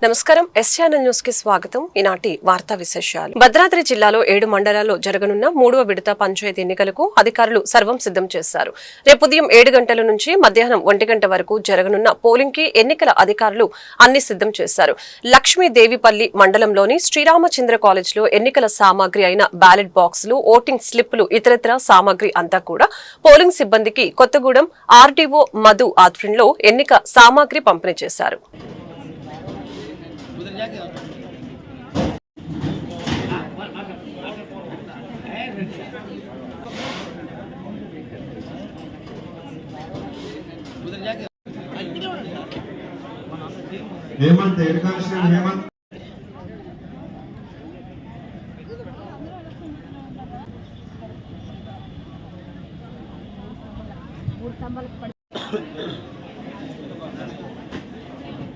నమస్కారం S channel news కి స్వాగతం. ఈనాటి వార్తా విశేషాలు. భద్రాద్రి జిల్లాలో 7 మండలాల్లో జరగనున్న 3వ విడత పంచాయతీ ఎన్నికలకు అధికారులు సర్వం సిద్ధం చేశారు. రేపు ఉదయం 7 గంటల నుంచి మధ్యాహ్నం 1 గంట వరకు జరగనున్న పోలింగ్ కి ఎన్నికల అధికారులు అన్ని సిద్ధం చేశారు. లక్ష్మీదేవిపల్లి మండలంలోని శ్రీరామచంద్ర కాలేజ్ లో ఎన్నికల సామాగ్రి అయిన బ్యాలెట్ బాక్సులు, ఓటింగ్ స్లిప్పులు, ఇతరత్ర సామాగ్రి అంతా కూడా పోలింగ్ సిబ్బందికి కొత్తగూడెం ఆర్డీఓ మధు ఆధ్వర్యంలో ఎన్నిక సామాగ్రి పంపిణీ చేశారు. Hemant head constable Hemant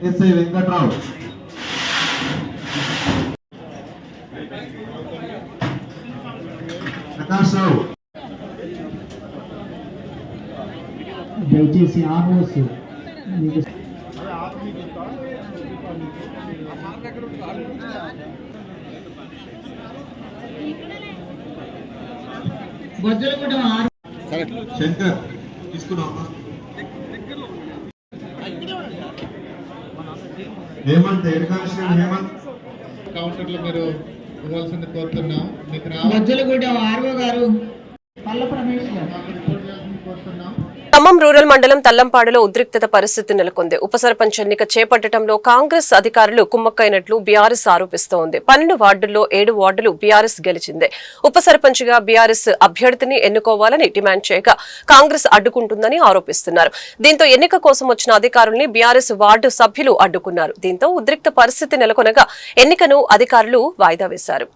SI Venkatrao Prakash Rao దయచేసి ఆర్ఓస్ శంకర్ తీసుకున్నాం. హేమంత్ హెడ్ కానిస్టేబుల్ హేమంత్ కౌంటర్లో మీరు ఇవ్వాల్సింది కోరుతున్నాం. మీకు బొజ్జలగూడెం ఆర్ఓ గారు పల్లపు రమేష్ గారు రిపోర్ట్ చేయాల్సింది కోరుతున్నాం. ఖమ్మం రూరల్ మండలం తల్లంపాడులో ఉద్రిక్తత పరిస్థితి నెలకొంది. ఉప సర్పంచ్ ఎన్నిక చేపట్టడంలో కాంగ్రెస్ అధికారులు కుమ్మక్కైనట్లు బీఆర్ఎస్ ఆరోపిస్తోంది. 12 వార్డుల్లో 7 వార్డులు బీఆర్ఎస్ గెలిచింది. ఉప సర్పంచ్ గా బీఆర్ఎస్ అభ్యర్థిని ఎన్నుకోవాలని డిమాండ్ చేయగా కాంగ్రెస్ అడ్డుకుంటుందని ఆరోపిస్తున్నారు. దీంతో ఎన్నిక కోసం వచ్చిన అధికారుల్ని బీఆర్ఎస్ వార్డు సభ్యులు అడ్డుకున్నారు. దీంతో ఉద్రిక్త పరిస్థితి నెలకొనగా ఎన్నికను అధికారులు వాయిదా వేశారు.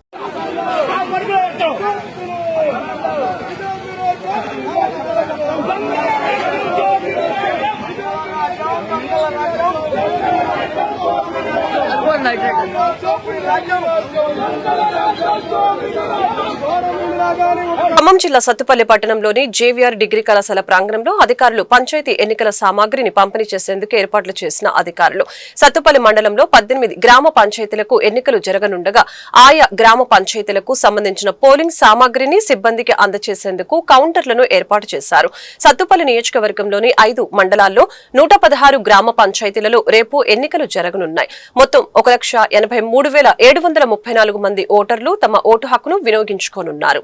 ఖమ్మం జిల్లా సత్తుపల్లి పట్టణంలోని జేవీఆర్ డిగ్రీ కళాశాల ప్రాంగణంలో అధికారులు పంచాయతీ ఎన్నికల సామాగ్రిని పంపిణీ చేసేందుకు ఏర్పాట్లు చేసిన అధికారులు సత్తుపల్లి మండలంలో 18 గ్రామ పంచాయతీలకు ఎన్నికలు జరగనుండగా ఆయా గ్రామ పంచాయతీలకు సంబంధించిన పోలింగ్ సామాగ్రిని సిబ్బందికి అందజేసేందుకు కౌంటర్లను ఏర్పాటు చేశారు. సత్తుపల్లి నియోజకవర్గంలోని 5 మండలాల్లో 116 గ్రామ పంచాయతీలలో రేపు ఎన్నికలు జరగనున్నాయి. మొత్తం 1,83,734 మంది ఓటర్లు తమ ఓటు హక్కును వినియోగించుకోనున్నారు.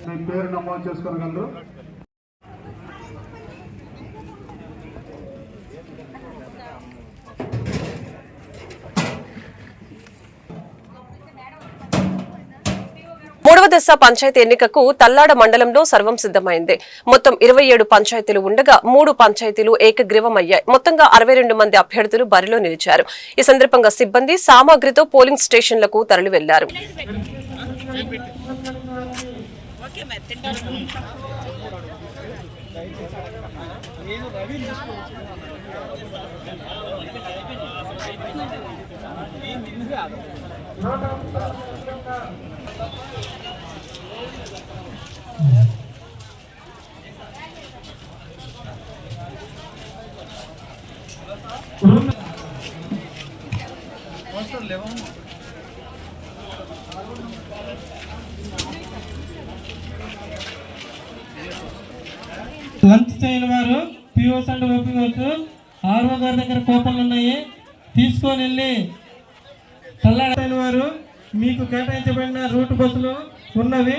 మీ పేరు నమోదు చేసుకోగలరు. మూడవ దశ పంచాయతీ ఎన్నికకు తల్లాడ మండలంలో సర్వం సిద్దమైంది. మొత్తం 27 పంచాయతీలు ఉండగా 3 పంచాయతీలు ఏకగ్రీవమయ్యాయి. మొత్తంగా 62 మంది అభ్యర్థులు బరిలో నిలిచారు. ఈ సందర్భంగా సిబ్బంది సామాగ్రితో పోలింగ్ స్టేషన్లకు తరలి వెళ్లారు. లంచ్ చేయని వారు పిఓస్ అండ్ ఓపీఓస్ ఆర్ఓ గారి దగ్గర కూపన్లు ఉన్నాయి, తీసుకొని వెళ్ళి తల్లాడైన వారు మీకు కేటాయించబడిన రూట్ బస్సులు ఉన్నవి.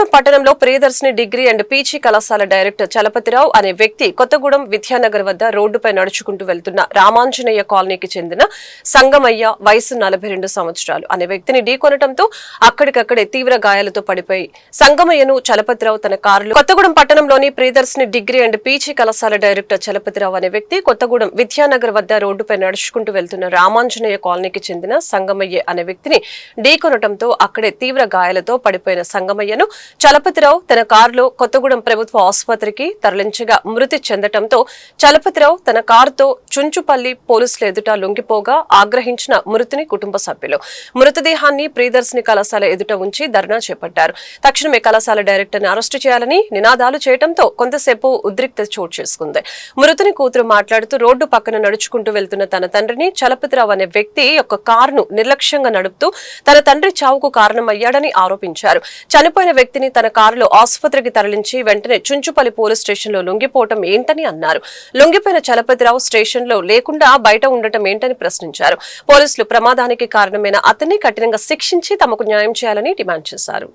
కొత్తగూడెం పట్టణంలో ప్రియదర్శిని డిగ్రీ అండ్ పీజీ కళాశాల డైరెక్టర్ చలపతిరావు అనే వ్యక్తి కొత్తగూడెం విద్యానగర్ వద్ద రోడ్డుపై నడుచుకుంటూ వెళ్తున్న రామాంజనేయ కాలనీకి చెందిన సంగమయ్య వయసు 42 సంవత్సరాలు అనే వ్యక్తిని ఢీకొనటంతో అక్కడికక్కడే తీవ్ర గాయాలతో పడిపోయి సంగమయ్యను చలపతిరావు తన కారులో కొత్తగూడెం పట్టణంలోని ప్రియదర్శిని డిగ్రీ అండ్ పీజీ కళాశాల డైరెక్టర్ చలపతిరావు అనే వ్యక్తి కొత్తగూడెం విద్యానగర్ వద్ద రోడ్డుపై నడుచుకుంటూ వెళ్తున్న రామాంజనేయ కాలనీకి చెందిన సంగమయ్య అనే వ్యక్తిని ఢీకొనటంతో అక్కడే తీవ్ర గాయాలతో పడిపోయిన సంగమయ్యను చలపతిరావు తన కారులో కొత్తగూడెం ప్రభుత్వ ఆసుపత్రికి తరలించగా మృతి చెందటంతో చలపతిరావు తన కారుతో చుంచుపల్లి పోలీసుల ఎదుట లొంగిపోగా ఆగ్రహించిన మృతుని కుటుంబ సభ్యులు మృతదేహాన్ని ప్రియదర్శిని కళాశాల ఎదుట ఉంచి ధర్నా చేపట్టారు. తక్షణమే కళాశాల డైరెక్టర్ ని అరెస్టు చేయాలని నినాదాలు చేయడంతో కొంతసేపు ఉద్రిక్తత చోటు చేసుకుంది. మృతుని కూతురు మాట్లాడుతూ రోడ్డు పక్కన నడుచుకుంటూ వెళ్తున్న తన తండ్రిని చలపతిరావు అనే వ్యక్తి యొక్క కారును నిర్లక్ష్యంగా నడుపుతూ తన తండ్రి చావుకు కారణమయ్యాడని ఆరోపించారు. చనిపోయిన వ్యక్తిని తన కారులో ఆసుపత్రికి తరలించి వెంటనే చుంచుపల్లి పోలీస్ స్టేషన్ లో లొంగిపోవటం ఏంటని అన్నారు. లొంగిపోయిన చలపతిరావు స్టేషన్ లో లేకుండా బయట ఉండటం ఏంటని ప్రశ్నించారు. పోలీసులు ప్రమాదానికి కారణమైన అతన్ని కఠినంగా శిక్షించి తమకు న్యాయం చేయాలని డిమాండ్ చేశారు.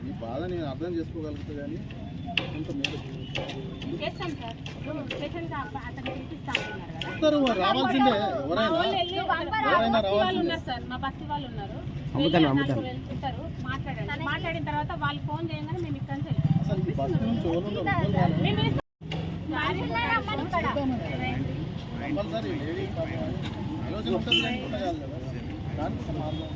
మీ బాధ నేను అర్థం చేసుకోగలుగుతా కానీ వస్తారు రావాల్సిందే ఎవరైనా రావాల్సిందే. మాట్లాడిన తర్వాత వాళ్ళు ఫోన్ చేయగానే మేము ఇక్కడ అసలు ఈ బస్సు నుంచి కంపల్సరీ లేడీ ఆలోచన ఉంటుంది అనుకుంటా కాదు కదా దానికి మార్గం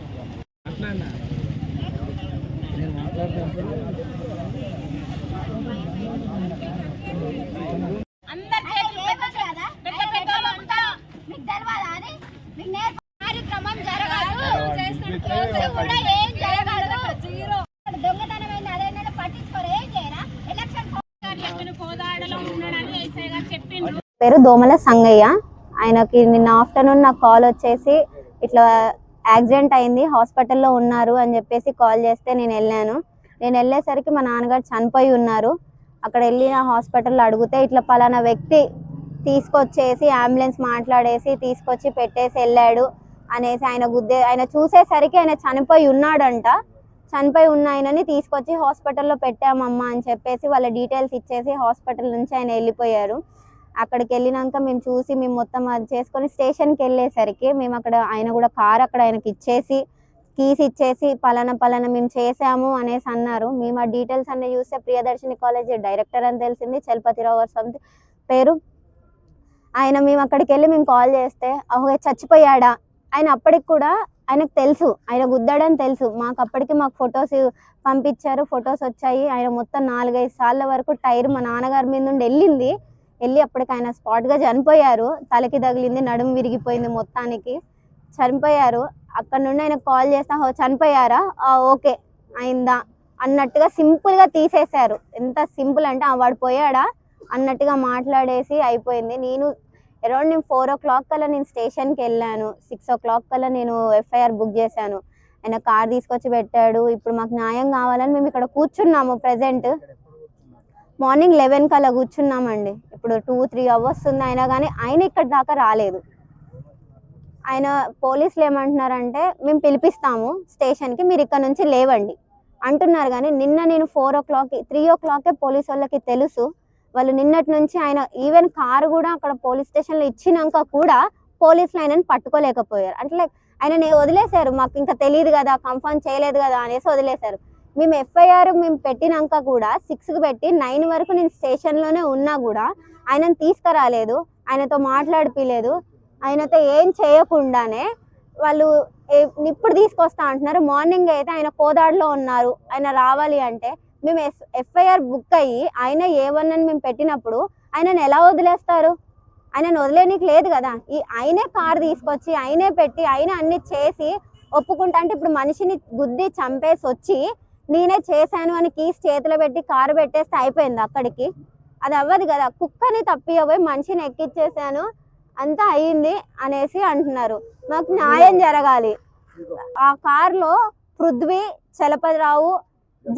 పేరు దోమల సంగయ్య. ఆయనకి నిన్న ఆఫ్టర్నూన్ నాకు కాల్ వచ్చేసి ఇట్లా యాక్సిడెంట్ అయింది, హాస్పిటల్లో ఉన్నారు అని చెప్పేసి కాల్ చేస్తే నేను వెళ్ళేసరికి మా నాన్నగారు చనిపోయి ఉన్నారు. అక్కడ వెళ్ళి నా హాస్పిటల్లో అడిగితే ఇట్లా పలానా వ్యక్తి తీసుకొచ్చేసి అంబులెన్స్ మాట్లాడేసి తీసుకొచ్చి పెట్టేసి వెళ్ళాడు అనేసి ఆయన చూసేసరికి ఆయన చనిపోయి ఉన్నాడంట. చనిపోయి ఉన్న ఆయనని తీసుకొచ్చి హాస్పిటల్లో పెట్టామమ్మా అని చెప్పేసి వాళ్ళ డీటెయిల్స్ ఇచ్చేసి హాస్పిటల్ నుంచి ఆయన వెళ్ళిపోయారు. అక్కడికి వెళ్ళినాక మేము మొత్తం అది చేసుకొని స్టేషన్కి వెళ్ళేసరికి మేము అక్కడ ఆయన కూడా కార్ అక్కడ ఆయనకి ఇచ్చేసి కీస్ ఇచ్చేసి పలానా మేము చేసాము అనేసి అన్నారు. మేము ఆ డీటెయిల్స్ అన్నీ చూస్తే ప్రియదర్శిని కాలేజ్ డైరెక్టర్ అని తెలిసింది, చలపతిరావు సంథింగ్ పేరు. మేము అక్కడికి వెళ్ళి మేము కాల్ చేస్తే చచ్చిపోయాడా ఆయన అప్పటికి కూడా ఆయనకు తెలుసు, ఆయన గుద్దాడని తెలుసు. మాకు ఫొటోస్ పంపించారు, ఫొటోస్ వచ్చాయి. ఆయన మొత్తం 4-5 సార్ల వరకు టైర్ మా నాన్నగారి మీద నుండి వెళ్ళి అప్పటికి ఆయన స్పాట్గా చనిపోయారు. తలకి తగిలింది, నడుము విరిగిపోయింది, మొత్తానికి చనిపోయారు. అక్కడ నుండి ఆయన కాల్ చేస్తా చనిపోయారా, ఓకే అయిందా అన్నట్టుగా సింపుల్గా తీసేశారు. ఎంత సింపుల్ అంటే వాడు పోయాడా అన్నట్టుగా మాట్లాడేసి అయిపోయింది. నేను 4 o'clock కల్లా నేను స్టేషన్కి వెళ్ళాను. 6 o'clock కల్లా నేను FIR బుక్ చేశాను. ఆయన కార్ తీసుకొచ్చి పెట్టాడు. ఇప్పుడు మాకు న్యాయం కావాలని మేము ఇక్కడ కూర్చున్నాము. ప్రజెంట్ మార్నింగ్ 11 కల్లా కూర్చున్నామండి. ఇప్పుడు 2-3 hours ఉంది, అయినా కానీ ఆయన ఇక్కడ దాకా రాలేదు. ఆయన పోలీసులు ఏమంటున్నారంటే మేము పిలిపిస్తాము స్టేషన్కి, మీరు ఇక్కడ నుంచి లేవండి అంటున్నారు. కానీ నిన్న నేను 4 o'clock 3 o'clock పోలీసు వాళ్ళకి తెలుసు. వాళ్ళు నిన్నటి నుంచి ఆయన ఈవెన్ కారు కూడా అక్కడ పోలీస్ స్టేషన్లో ఇచ్చినాక కూడా పోలీసులు ఆయనని పట్టుకోలేకపోయారు. అంటే ఆయనని వదిలేశారు. మాకు ఇంకా తెలియదు కదా, కన్ఫర్మ్ చేయలేదు కదా అనేసి వదిలేశారు. మేము FIR పెట్టినాక కూడా 6కి పెట్టి 9 వరకు నేను స్టేషన్లోనే ఉన్నా కూడా ఆయనను తీసుకురాలేదు, ఆయనతో మాట్లాడిపిలేదు. ఆయనతో ఏం చేయకుండానే వాళ్ళు ఇప్పుడు తీసుకొస్తా అంటున్నారు. మార్నింగ్ అయితే ఆయన కోదాడులో ఉన్నారు, ఆయన రావాలి అంటే మేము FIR బుక్ అయ్యి ఆయన A1 అని మేము పెట్టినప్పుడు ఆయనను ఎలా వదిలేస్తారు? ఆయనను వదిలేనికి లేదు కదా. ఆయనే కారు తీసుకొచ్చి ఆయనే పెట్టి ఆయన అన్ని చేసి ఒప్పుకుంటా అంటే ఇప్పుడు మనిషిని గుద్ది చంపేసి వచ్చి నేనే చేశాను అని కీస్ చేతిలో పెట్టి కారు పెట్టేస్తే అయిపోయింది అక్కడికి. అది అవ్వదు కదా. కుక్కని తప్పిపోయి మనిషిని ఎక్కిచ్చేసాను అంతా అయ్యింది అనేసి అంటున్నారు. మాకు న్యాయం జరగాలి. ఆ కారులో పృథ్వీ, చలపతిరావు,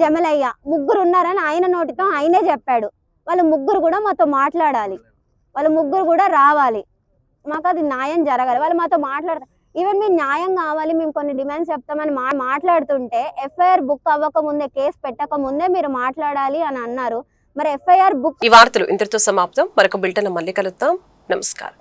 జమలయ్య ముగ్గురు ఉన్నారని ఆయన నోటితో ఆయనే చెప్పాడు. వాళ్ళు ముగ్గురు కూడా మాతో మాట్లాడాలి, వాళ్ళు ముగ్గురు కూడా రావాలి, మాకు అది న్యాయం జరగాలి. వాళ్ళు మాతో మాట్లాడతారు. ఈవెన్ మీరు న్యాయం కావాలి, మేము కొన్ని డిమాండ్స్ చెప్తామని మాట్లాడుతుంటే ఎఫ్ఐఆర్ బుక్ అవ్వక ముందే, కేసు పెట్టక ముందే మీరు మాట్లాడాలి అని అన్నారు. మరి ఎఫ్ఐఆర్ బుక్. ఈ వార్తలు ఇంతటితో సమాప్తం. మరొక బులెటిన్ మళ్ళీ కలుద్దాం. నమస్కారం.